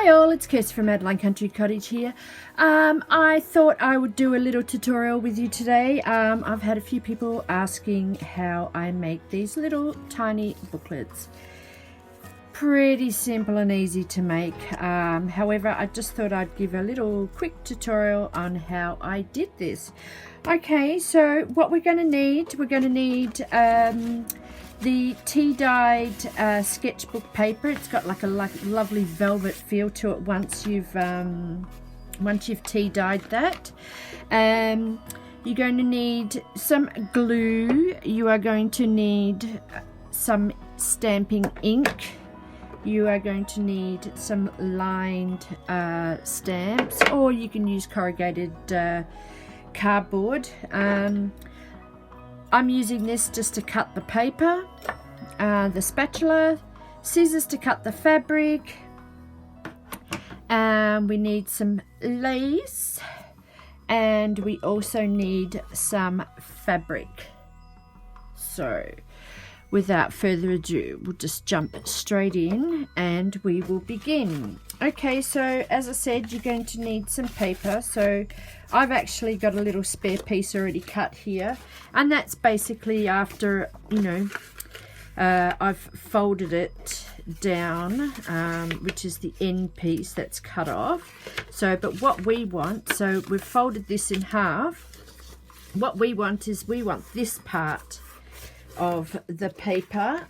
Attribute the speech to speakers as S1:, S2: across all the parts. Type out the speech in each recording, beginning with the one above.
S1: Hi all, it's Kirsty from Adeline Country Cottage here. I thought I would do a little tutorial with you today. I've had a few people asking how I make these little tiny booklets. Pretty simple and easy to make. However, I just thought I'd give a little quick tutorial on how I did this. Okay, so what we're going to need the tea-dyed sketchbook paper. It's got like a lovely velvet feel to it once you've tea-dyed that. You're going to need some glue. You are going to need some stamping ink. You are going to need some lined stamps, or you can use corrugated cardboard. I'm using this just to cut the paper, the spatula, scissors to cut the fabric, we need some lace, and we also need some fabric. So without further ado, we'll just jump straight in and we will begin. Okay, so as I said, you're going to need some paper. So I've actually got a little spare piece already cut here, and that's basically after, I've folded it down, which is the end piece that's cut off. So, but what we want, so we've folded this in half. What we want is this part of the paper.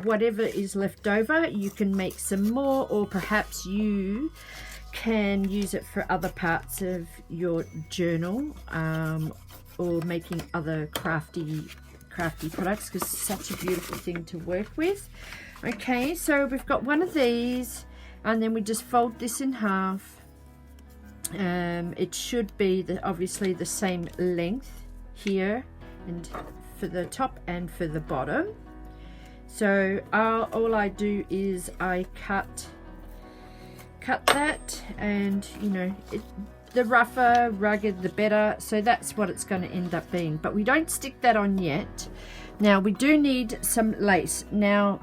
S1: Whatever is left over, you can make some more, or perhaps you can use it for other parts of your journal, or making other crafty products, because it's such a beautiful thing to work with. Okay, so we've got one of these, and then we just fold this in half. It should be obviously the same length here, and for the top and for the bottom. So all I do is I cut that, and the rougher, rugged, the better. So that's what it's going to end up being, but we don't stick that on yet. Now we do need some lace. Now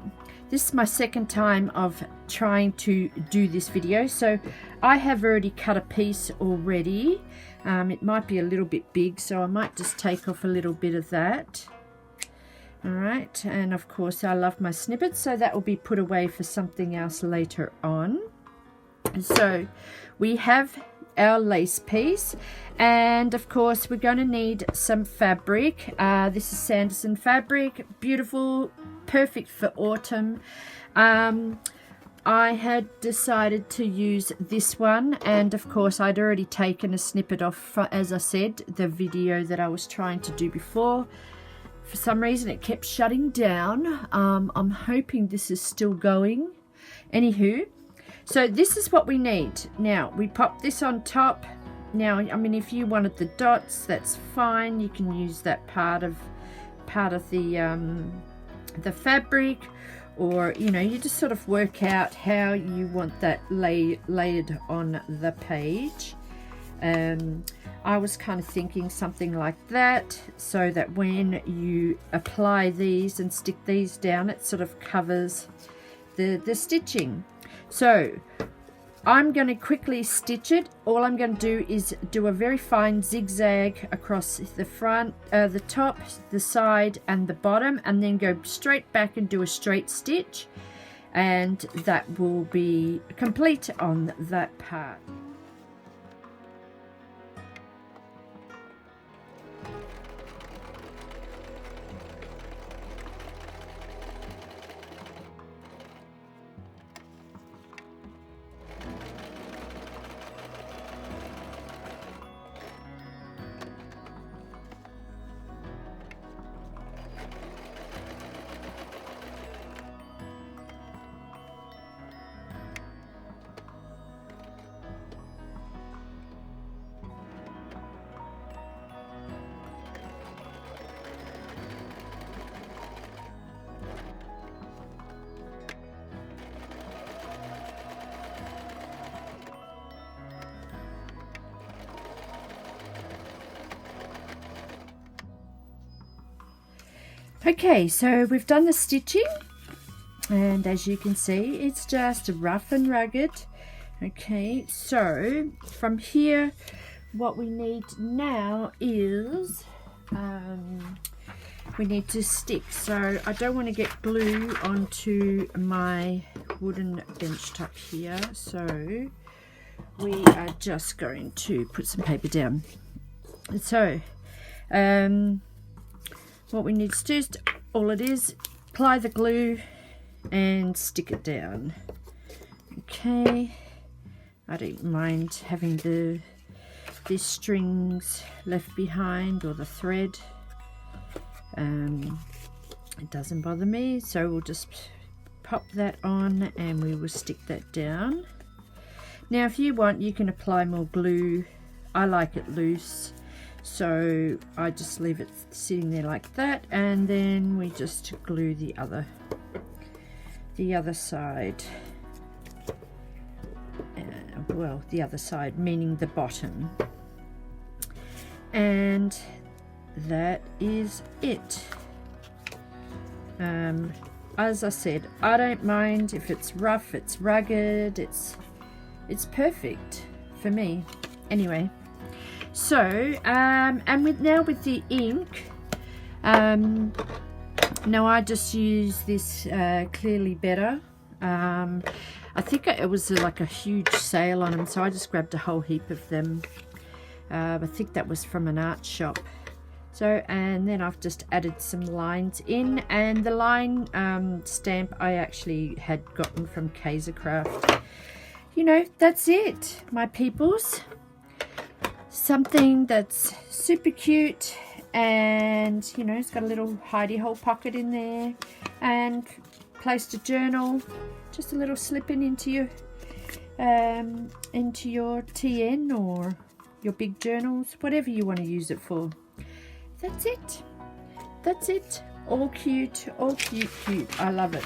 S1: this is my second time of trying to do this video, so I have already cut a piece already. It might be a little bit big, so I might just take off a little bit of that. All right, and of course I love my snippets, so that will be put away for something else later on. So we have our lace piece, and of course we're going to need some fabric. This is Sanderson fabric, beautiful, perfect for autumn. I had decided to use this one, and of course I'd already taken a snippet off, as I said, the video that I was trying to do before. For some reason it kept shutting down. I'm hoping this is still going. Anywho, so this is what we need. Now we pop this on top. Now, I mean, if you wanted the dots, that's fine. You can use that part of the fabric, or you just sort of work out how you want that layered on the page. I was kind of thinking something like that, so that when you apply these and stick these down, it sort of covers the stitching. So I'm going to quickly stitch it. All I'm going to do is do a very fine zigzag across the front, the top, the side and the bottom, and then go straight back and do a straight stitch, and that will be complete on that part. Okay, so we've done the stitching, and as you can see, it's just rough and rugged. Okay, so from here what we need now is we need to stick. So I don't want to get glue onto my wooden bench top here, so we are just going to put some paper down. So what we need to do is, all it is, apply the glue and stick it down. Okay, I don't mind having these strings left behind, or the thread. It doesn't bother me, so we'll just pop that on and we will stick that down. Now if you want, you can apply more glue. I like it loose, so I just leave it sitting there like that, and then we just glue the other side. Well, the other side meaning the bottom, and that is it. As I said, I don't mind if it's rough, it's rugged, it's perfect for me. Anyway, so and now with the ink, now I just use this Clearly Better. I think it was like a huge sale on them, so I just grabbed a whole heap of them. I think that was from an art shop. So, and then I've just added some lines in, and the line stamp I actually had gotten from Kaisercraft. You know, that's it, my peoples. Something that's super cute, and you know, it's got a little hidey hole pocket in there, and placed a journal, just a little slip in into your TN or your big journals, whatever you want to use it for. That's it. That's it. All cute, all cute, cute. I love it.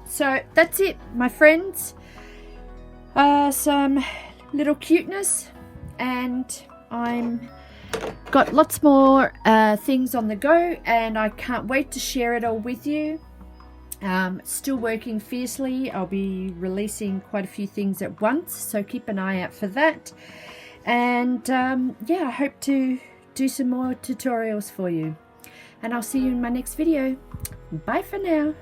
S1: So that's it, my friends. Some little cuteness, and I'm got lots more things on the go, and I can't wait to share it all with you. Still working fiercely. I'll be releasing quite a few things at once, so keep an eye out for that. And yeah, I hope to do some more tutorials for you, and I'll see you in my next video. Bye for now.